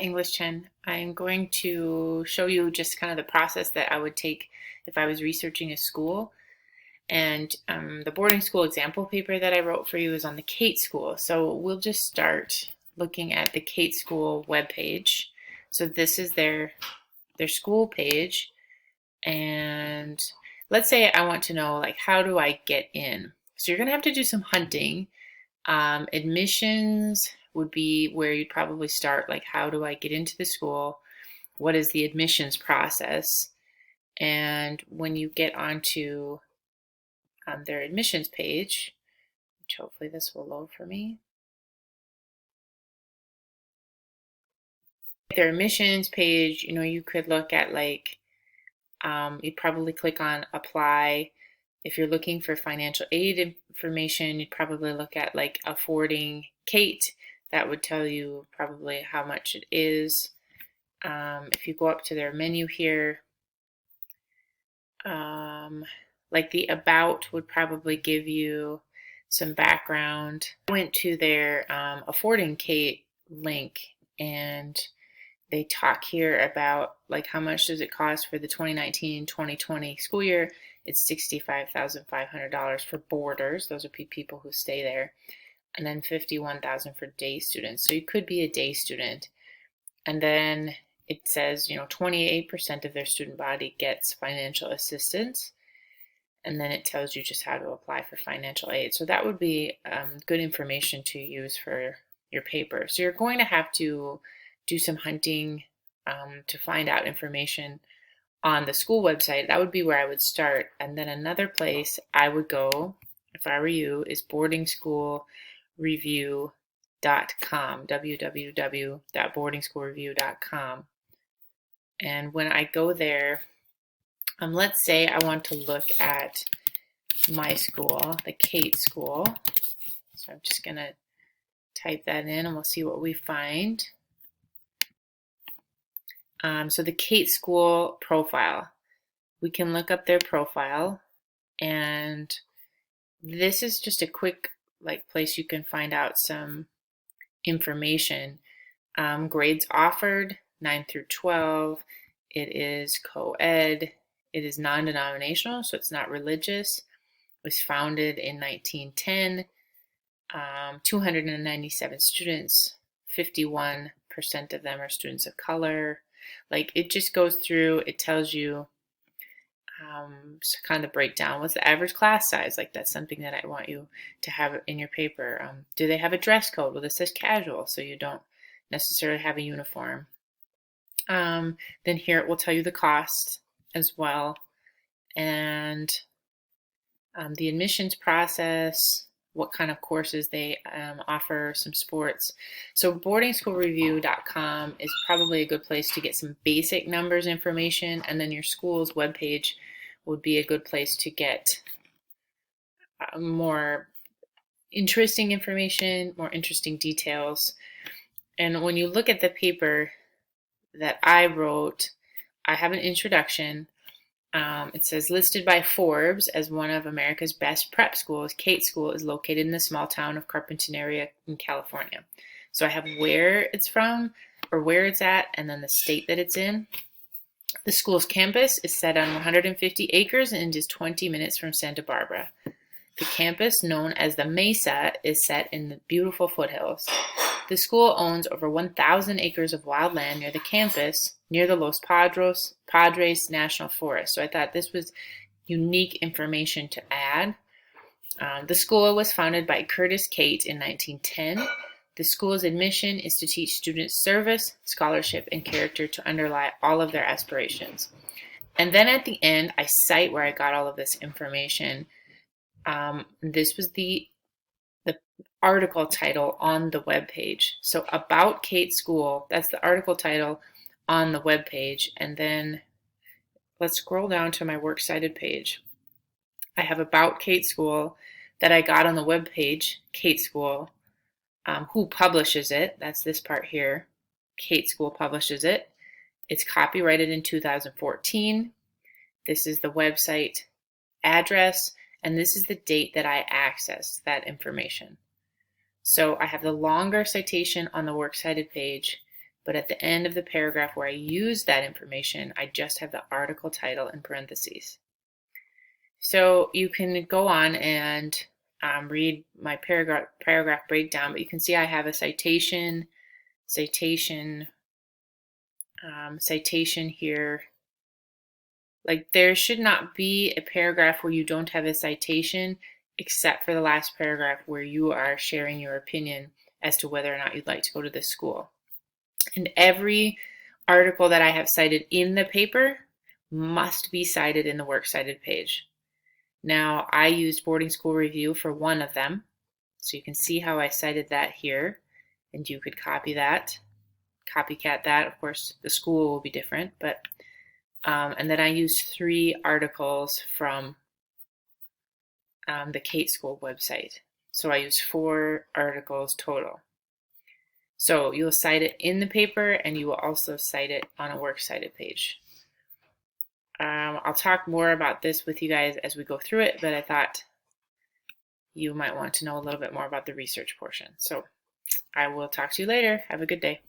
English 10. I'm going to show you just kind of the process that I would take if I was researching a school. And the boarding school example paper that I wrote for you is on the Kate School. So we'll just start looking at the Kate School webpage. So this is their school page. And let's say I want to know, like, how do I get in? So you're going to have to do some hunting. Admissions would be where you'd probably start, like, how do I get into the school? What is the admissions process? And when you get onto their admissions page, which hopefully this will load for me. Their admissions page, you could look at, like, you'd probably click on apply. If you're looking for financial aid information, you'd probably look at, like, affording Kate. That would tell you probably how much it is. If you go up to their menu here, like the about would probably give you some background. I went to their affording Kate link, and they talk here about, like, how much does it cost for the 2019-2020 school year. It's $65,500 for boarders. Those are people who stay there. And then $51,000 for day students. So you could be a day student. And then it says, 28% of their student body gets financial assistance. And then it tells you just how to apply for financial aid. So that would be good information to use for your paper. So you're going to have to do some hunting to find out information on the school website. That would be where I would start. And then another place I would go, if I were you, is boardingschoolreview.com, www.boardingschoolreview.com. And when I go there, let's say I want to look at my school, the Kate School. So I'm just going to type that in and we'll see what we find. So the Kate School profile, we can look up their profile, and this is just a quick, like, place you can find out some information. Grades offered 9 through 12. It is co-ed. It is non-denominational, so it's not religious. It was founded in 1910. 297 students. 51% of them are students of color. Like, it just goes through, it tells you kind of breakdown. What's the average class size? Like, that's something that I want you to have in your paper. Do they have a dress code? Well, this says casual, so you don't necessarily have a uniform. Then here it will tell you the cost as well, and the admissions process, what kind of courses they offer, some sports. So boardingschoolreview.com is probably a good place to get some basic numbers information, and then your school's webpage would be a good place to get more interesting information, more interesting details. And when you look at the paper that I wrote, I have an introduction. It says, listed by Forbes as one of America's best prep schools, Kate School is located in the small town of Carpinteria in California. So I have where it's from, or where it's at, and then the state that it's in. The school's campus is set on 150 acres and is 20 minutes from Santa Barbara. The campus, known as the Mesa, is set in the beautiful foothills. The school owns over 1,000 acres of wild land near the campus, near the Los Padres National Forest. So I thought this was unique information to add. The school was founded by Curtis Kate in 1910. The school's admission is to teach students service, scholarship, and character to underlie all of their aspirations. And then at the end, I cite where I got all of this information. This was the article title on the web page. So About Kate School, that's the article title on the web page. And then let's scroll down to my works cited page. I have About Kate School that I got on the web page, Kate School, who publishes it. That's this part here. Kate School publishes it. It's copyrighted in 2014. This is the website address, and this is the date that I accessed that information. So I have the longer citation on the works cited page. but at the end of the paragraph where I use that information, I just have the article title in parentheses. So you can go on and read my paragraph breakdown, but you can see I have a citation here. Like, there should not be a paragraph where you don't have a citation, except for the last paragraph where you are sharing your opinion as to whether or not you'd like to go to this school. And every article that I have cited in the paper must be cited in the Works Cited page. Now, I used Boarding School Review for one of them, so you can see how I cited that here, and you could copycat that. Of course, the school will be different, but and then I used 3 articles from the Kate School website. So I used 4 articles total. So you'll cite it in the paper, and you will also cite it on a Works Cited page. I'll talk more about this with you guys as we go through it, but I thought you might want to know a little bit more about the research portion. So I will talk to you later. Have a good day.